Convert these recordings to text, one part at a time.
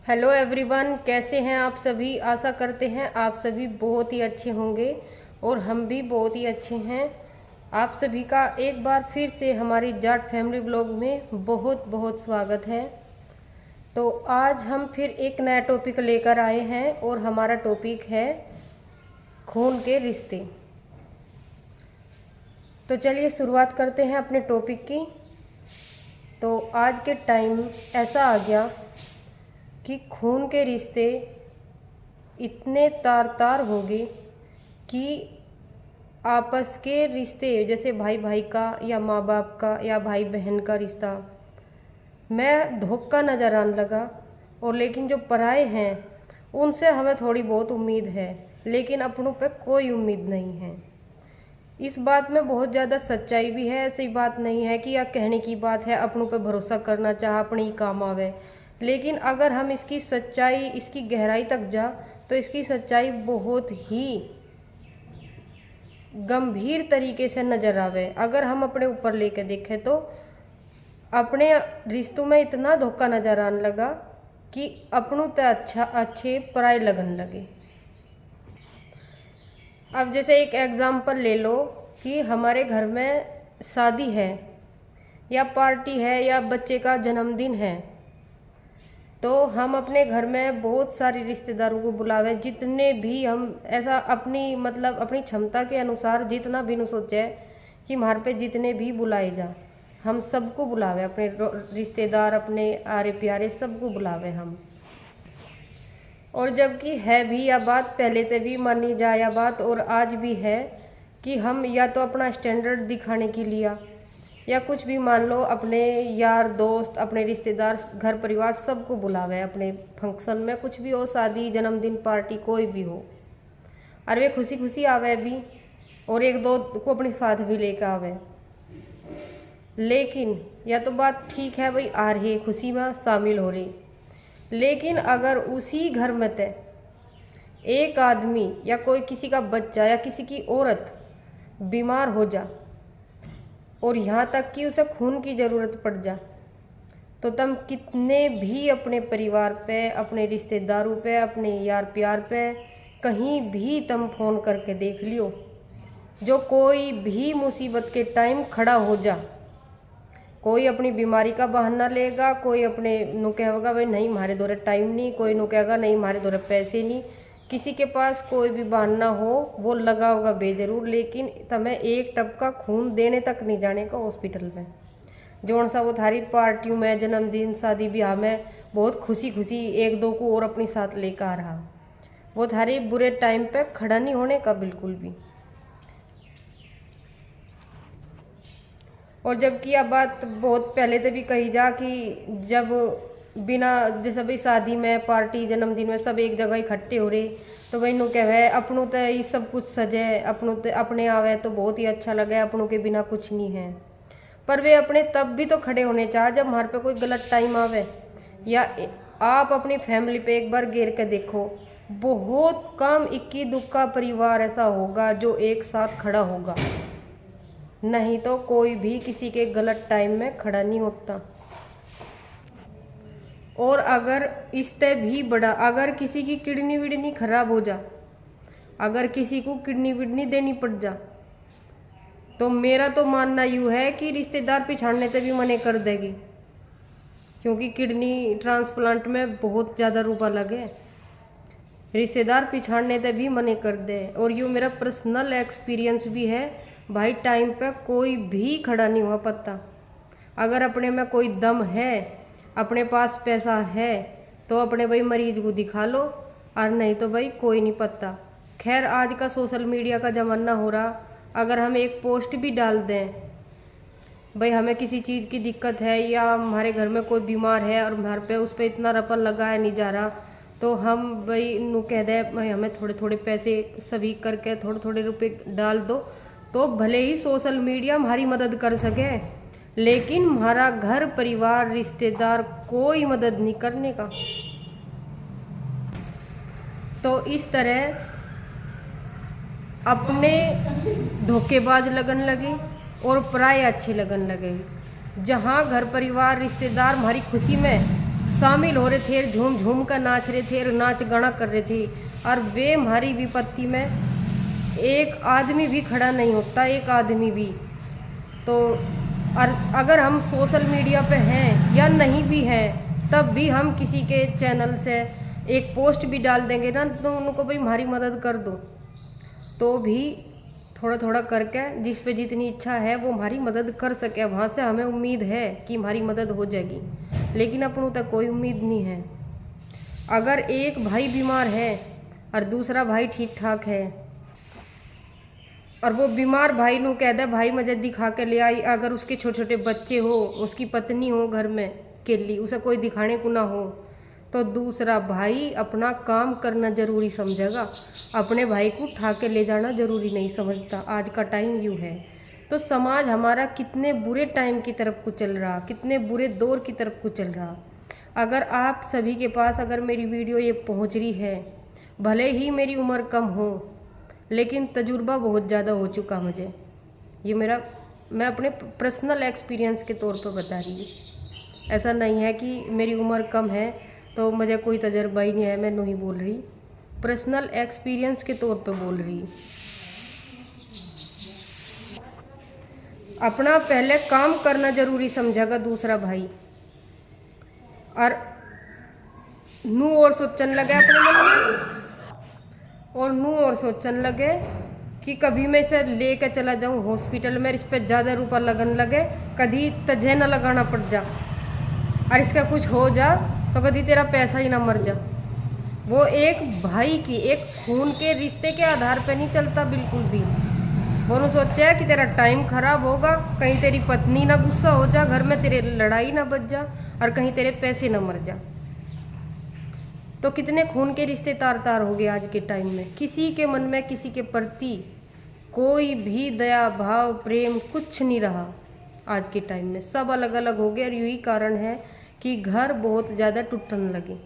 Hello everyone, कैसे हैं आप सभी। आशा करते हैं आप सभी बहुत ही अच्छे होंगे और हम भी बहुत ही अच्छे हैं। आप सभी का एक बार फिर से हमारी जाट फैमिली ब्लॉग में बहुत बहुत स्वागत है। तो आज हम फिर एक नया टॉपिक लेकर आए हैं और हमारा टॉपिक है खून के रिश्ते। तो चलिए शुरुआत करते हैं अपने टॉपिक की। तो आज के टाइम ऐसा आ गया कि खून के रिश्ते इतने तार तार हो गए कि आपस के रिश्ते जैसे भाई भाई का या माँ बाप का या भाई बहन का रिश्ता मैं धोखा नज़र आने लगा। और लेकिन जो पराए हैं उनसे हमें थोड़ी बहुत उम्मीद है, लेकिन अपनों पे कोई उम्मीद नहीं है। इस बात में बहुत ज़्यादा सच्चाई भी है। ऐसी बात नहीं है कि या कहने की बात है अपनों पे भरोसा करना चाह अपने ही काम आवे, लेकिन अगर हम इसकी सच्चाई इसकी गहराई तक जा तो इसकी सच्चाई बहुत ही गंभीर तरीके से नज़र आवे। अगर हम अपने ऊपर लेके देखें तो अपने रिश्तों में इतना धोखा नज़र आने लगा कि अपनों ते अच्छे पराए लगन लगे। अब जैसे एक एग्ज़ाम्पल ले लो कि हमारे घर में शादी है या पार्टी है या बच्चे का जन्मदिन है, तो हम अपने घर में बहुत सारे रिश्तेदारों को बुलावे। जितने भी हम ऐसा अपनी अपनी क्षमता के अनुसार जितना भी न सोचे कि हमारे पे जितने भी बुलाए जा, हम सबको बुलावे। अपने रिश्तेदार अपने आरे प्यारे सबको बुलावे हम। और जबकि है भी यह बात पहले से भी मानी जाए यह बात, और आज भी है कि हम या तो अपना स्टैंडर्ड दिखाने के लिए या कुछ भी मान लो अपने यार दोस्त अपने रिश्तेदार घर परिवार सबको बुलावे अपने फंक्शन में, कुछ भी हो, शादी जन्मदिन पार्टी कोई भी हो, और वे खुशी खुशी आवे भी और एक दो को अपने साथ भी लेकर आवे। लेकिन यह तो बात ठीक है भाई, आ रही खुशी में शामिल हो रही, लेकिन अगर उसी घर में ते एक आदमी या कोई किसी का बच्चा या किसी की औरत बीमार हो जा और यहाँ तक कि उसे खून की ज़रूरत पड़ जा, तो तुम कितने भी अपने परिवार पे अपने रिश्तेदारों पे अपने यार प्यार पे कहीं भी तुम फ़ोन करके देख लियो, जो कोई भी मुसीबत के टाइम खड़ा हो जा, कोई अपनी बीमारी का बहाना लेगा, कोई अपने नु कहेगा भाई नहीं हमारे दौरे टाइम नहीं, कोई नु कहेगा नहीं हमारे दौरे पैसे नहीं, किसी के पास कोई भी बहाना हो वो लगा होगा बेजरूर, लेकिन तुम्हें एक टप का खून देने तक नहीं जाने का हॉस्पिटल में। जोन सा वो थारी पार्टियों में जन्मदिन शादी ब्याह में बहुत खुशी खुशी एक दो को और अपनी साथ लेकर आ रहा, वो थारी बुरे टाइम पे खड़ा नहीं होने का बिल्कुल भी। और जबकि यह बात बहुत पहले से भी कही जा कि जब बिना जैसे भाई शादी में पार्टी जन्मदिन में सब एक जगह इकट्ठे हो रहे, तो भाई नु कहे अपनों तो ये सब कुछ सजे अपनों तो अपने आवे तो बहुत ही अच्छा लगे, अपनों के बिना कुछ नहीं है। पर वे अपने तब भी तो खड़े होने चाह जब हमारे पे कोई गलत टाइम आवे। या आप अपनी फैमिली पे एक बार घेर के देखो, बहुत कम इक्की दुक्का परिवार ऐसा होगा जो एक साथ खड़ा होगा, नहीं तो कोई भी किसी के गलत टाइम में खड़ा नहीं होता। और अगर इससे भी बड़ा, अगर किसी की किडनी विडनी खराब हो जा, अगर किसी को किडनी विडनी देनी पड़ जा, तो मेरा तो मानना यूँ है कि रिश्तेदार पिछाड़ने से भी मने कर देगी, क्योंकि किडनी ट्रांसप्लांट में बहुत ज़्यादा रुपया लगे, रिश्तेदार पिछाड़ने से भी मने कर दे। और यूँ मेरा पर्सनल एक्सपीरियंस भी है भाई, टाइम पे कोई भी खड़ा नहीं हुआ पत्ता। अगर अपने में कोई दम है, अपने पास पैसा है, तो अपने भाई मरीज को दिखा लो, और नहीं तो भाई कोई नहीं पत्ता। खैर आज का सोशल मीडिया का ज़माना हो रहा, अगर हम एक पोस्ट भी डाल दें भाई हमें किसी चीज़ की दिक्कत है या हमारे घर में कोई बीमार है और हमारे पे उस पर इतना रपन लगाया नहीं जा रहा, तो हम भाई नु कह दे भाई हमें थोड़े थोड़े पैसे सभी करके थोड़े थोड़े रुपए डाल दो, तो भले ही सोशल मीडिया हमारी मदद कर सके, लेकिन हमारा घर परिवार रिश्तेदार कोई मदद नहीं करने का। तो इस तरह अपने धोखेबाज लगन लगे और पराये अच्छे लगन लगे। जहाँ घर परिवार रिश्तेदार हमारी खुशी में शामिल हो रहे थे, झूम झूम कर नाच रहे थे और नाच गाना कर रहे थे। और वे हमारी विपत्ति में एक आदमी भी खड़ा नहीं होता, एक आदमी भी। तो और अगर हम सोशल मीडिया पे हैं या नहीं भी हैं, तब भी हम किसी के चैनल से एक पोस्ट भी डाल देंगे ना, तो उनको भाई हमारी मदद कर दो, तो भी थोड़ा थोड़ा करके जिस पे जितनी इच्छा है वो हमारी मदद कर सके, वहाँ से हमें उम्मीद है कि हमारी मदद हो जाएगी। लेकिन अपनों तक कोई उम्मीद नहीं है। अगर एक भाई बीमार है और दूसरा भाई ठीक ठाक है, और वो बीमार भाई नू कह दे भाई मुझे दिखा के ले आई, अगर उसके छोटे छोटे बच्चे हो, उसकी पत्नी हो घर में अकेली, उसे कोई दिखाने को ना हो, तो दूसरा भाई अपना काम करना जरूरी समझेगा, अपने भाई को उठा के ले जाना जरूरी नहीं समझता। आज का टाइम यूँ है। तो समाज हमारा कितने बुरे टाइम की तरफ को चल रहा, कितने बुरे दौर की तरफ को चल रहा। अगर आप सभी के पास अगर मेरी वीडियो ये पहुंच रही है, भले ही मेरी उम्र कम हो, लेकिन तजुर्बा बहुत ज़्यादा हो चुका मुझे। ये मैं अपने पर्सनल एक्सपीरियंस के तौर पर बता रही हूँ। ऐसा नहीं है कि मेरी उम्र कम है तो मुझे कोई तजुर्बा ही नहीं है, मैं नहीं बोल रही, पर्सनल एक्सपीरियंस के तौर पर बोल रही। अपना पहले काम करना जरूरी समझेगा दूसरा भाई, और नू और सोचने लगे अपने मन में, और नू और सोचने लगे कि कभी मैं इसे लेके चला जाऊं हॉस्पिटल में, इस पर ज़्यादा रुपया लगन लगे, कभी तुझे ना लगाना पड़ जा, और इसका कुछ हो जा तो कभी तेरा पैसा ही ना मर जा। वो एक भाई की, एक खून के रिश्ते के आधार पर नहीं चलता बिल्कुल भी। वो ने सोचा कि तेरा टाइम खराब होगा, कहीं तेरी पत्नी ना गुस्सा हो जा, घर में तेरे लड़ाई ना बच जा, और कहीं तेरे पैसे ना मर जा। तो कितने खून के रिश्ते तार तार हो गए आज के टाइम में। किसी के मन में किसी के प्रति कोई भी दया भाव प्रेम कुछ नहीं रहा आज के टाइम में। सब अलग अलग हो गए, और यही कारण है कि घर बहुत ज़्यादा टूटने लगे।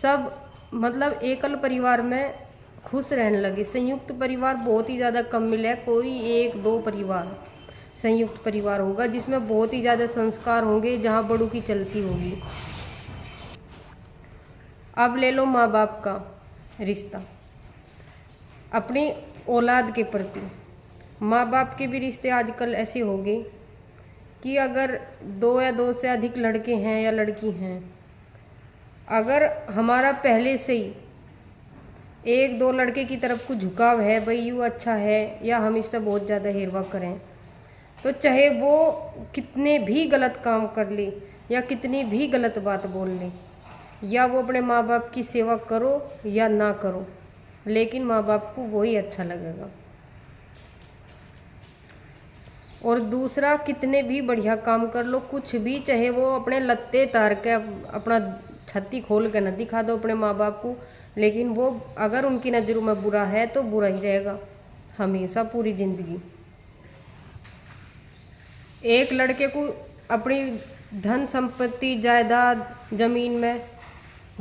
सब मतलब एकल परिवार में खुश रहने लगे। संयुक्त परिवार बहुत ही ज़्यादा कम मिले। कोई एक दो परिवार संयुक्त परिवार होगा जिसमें बहुत ही ज़्यादा संस्कार होंगे, जहाँ बड़ों की चलती होगी। अब ले लो माँ बाप का रिश्ता अपनी औलाद के प्रति। माँ बाप के भी रिश्ते आजकल ऐसे हो गए कि अगर दो या दो से अधिक लड़के हैं या लड़की हैं, अगर हमारा पहले से ही एक दो लड़के की तरफ को झुकाव है, भाई यूँ अच्छा है, या हम इससे बहुत ज़्यादा हेरवा करें, तो चाहे वो कितने भी गलत काम कर ले या कितनी भी गलत बात बोल ले, या वो अपने माँ बाप की सेवा करो या ना करो, लेकिन माँ बाप को वही अच्छा लगेगा। और दूसरा, कितने भी बढ़िया काम कर लो, कुछ भी, चाहे वो अपने लत्ते तार के अपना छत्ती खोल के न दिखा दो अपने माँ बाप को, लेकिन वो अगर उनकी नज़रों में बुरा है तो बुरा ही रहेगा हमेशा पूरी ज़िंदगी। एक लड़के को अपनी धन संपत्ति जायदाद ज़मीन में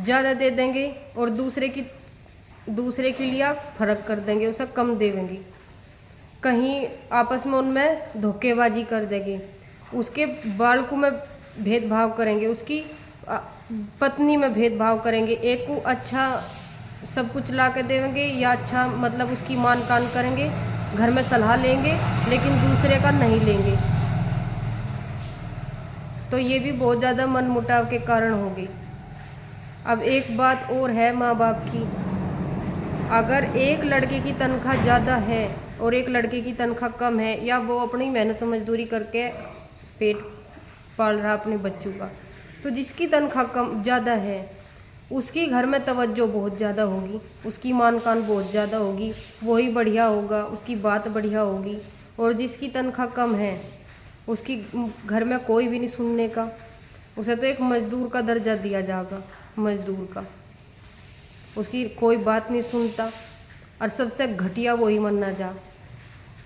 ज़्यादा दे देंगे और दूसरे के लिए फ़र्क कर देंगे, उसे कम देंगे, कहीं आपस में उनमें धोखेबाजी कर देंगे, उसके बालकों में भेदभाव करेंगे, उसकी पत्नी में भेदभाव करेंगे। एक को अच्छा सब कुछ ला के देंगे या अच्छा मतलब उसकी मान कान करेंगे, घर में सलाह लेंगे, लेकिन दूसरे का नहीं लेंगे। तो ये भी बहुत ज़्यादा मनमुटाव के कारण होगी। अब एक बात और है माँ बाप की, अगर एक लड़के की तनख्वाह ज़्यादा है और एक लड़के की तनख्वाह कम है, या वो अपनी मेहनत मजदूरी करके पेट पाल रहा अपने बच्चों का, तो जिसकी तनख्वाह कम ज़्यादा है उसकी घर में तवज्जो बहुत ज़्यादा होगी, उसकी मान कान बहुत ज़्यादा होगी, वही बढ़िया होगा, उसकी बात बढ़िया होगी। और जिसकी तनख्वाह कम है उसकी घर में कोई भी नहीं सुनने का, उसे तो एक मजदूर का दर्जा दिया जाएगा, मजदूर का, उसकी कोई बात नहीं सुनता, और सबसे घटिया वही माना जा।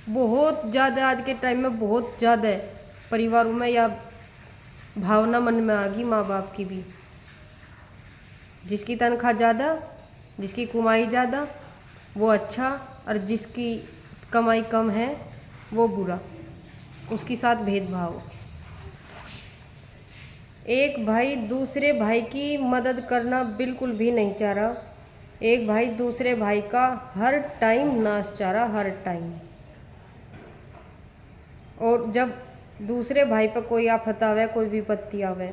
बहुत ज़्यादा आज के टाइम में बहुत ज़्यादा परिवारों में या भावना मन में आ गई माँ बाप की भी, जिसकी तनख्वाह ज़्यादा, जिसकी कमाई ज़्यादा वो अच्छा, और जिसकी कमाई कम है वो बुरा, उसके साथ भेदभाव। एक भाई दूसरे भाई की मदद करना बिल्कुल भी नहीं चाह रहा। एक भाई दूसरे भाई का हर टाइम नाश चाह रहा, हर टाइम। और जब दूसरे भाई पर कोई आफत आवे, कोई विपत्ति आवे,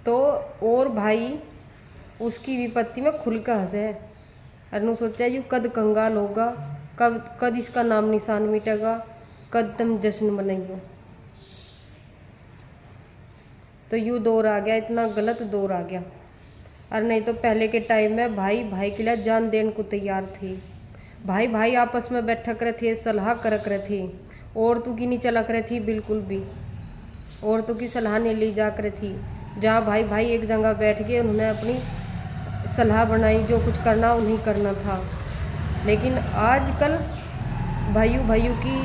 तो और भाई उसकी विपत्ति में खुल कर हंसे। अनु सोचा यू कद कंगाल होगा, कद इसका नाम निशान मिटेगा, कद तुम जश्न मनाइयो। तो यू दौर आ गया, इतना गलत दौर आ गया। और नहीं तो पहले के टाइम में भाई भाई के लिए जान देने को तैयार थे। भाई भाई आपस में बैठा करे थे, सलाह करक रहे थे। औरतों की नहीं चलक रही थी बिल्कुल भी, औरतों की सलाह नहीं ली जा कर थी। जहाँ भाई भाई एक जगह बैठ गए, उन्होंने अपनी सलाह बनाई, जो कुछ करना उन्हें करना था। लेकिन आजकल भाइयों की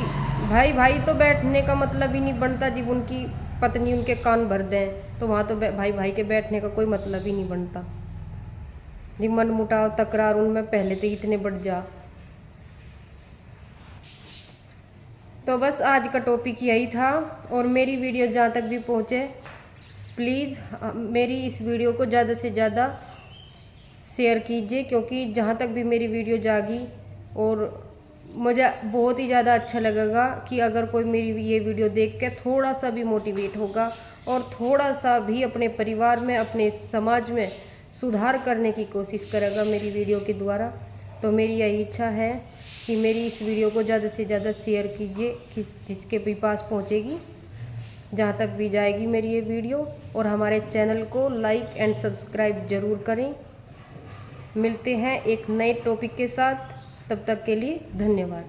भाई भाई तो बैठने का मतलब ही नहीं बनता। जब उनकी पत्नी उनके कान भर दें तो वहाँ तो भाई भाई के बैठने का कोई मतलब ही नहीं बनता। जी मन मुटाव तकरार उनमें पहले तो इतने बढ़ जा। तो बस आज का टॉपिक यही था। और मेरी वीडियो जहाँ तक भी पहुँचे, प्लीज़ मेरी इस वीडियो को ज़्यादा से ज़्यादा शेयर कीजिए, क्योंकि जहाँ तक भी मेरी वीडियो जागी और मुझे बहुत ही ज़्यादा अच्छा लगेगा कि अगर कोई मेरी ये वीडियो देख के थोड़ा सा भी मोटिवेट होगा और थोड़ा सा भी अपने परिवार में, अपने समाज में सुधार करने की कोशिश करेगा मेरी वीडियो के द्वारा। तो मेरी यही इच्छा है कि मेरी इस वीडियो को ज़्यादा से ज़्यादा शेयर कीजिए, जिसके भी पास पहुँचेगी, जहाँ तक भी जाएगी मेरी ये वीडियो। और हमारे चैनल को लाइक एंड सब्सक्राइब ज़रूर करें। मिलते हैं एक नए टॉपिक के साथ, तब तक के लिए धन्यवाद।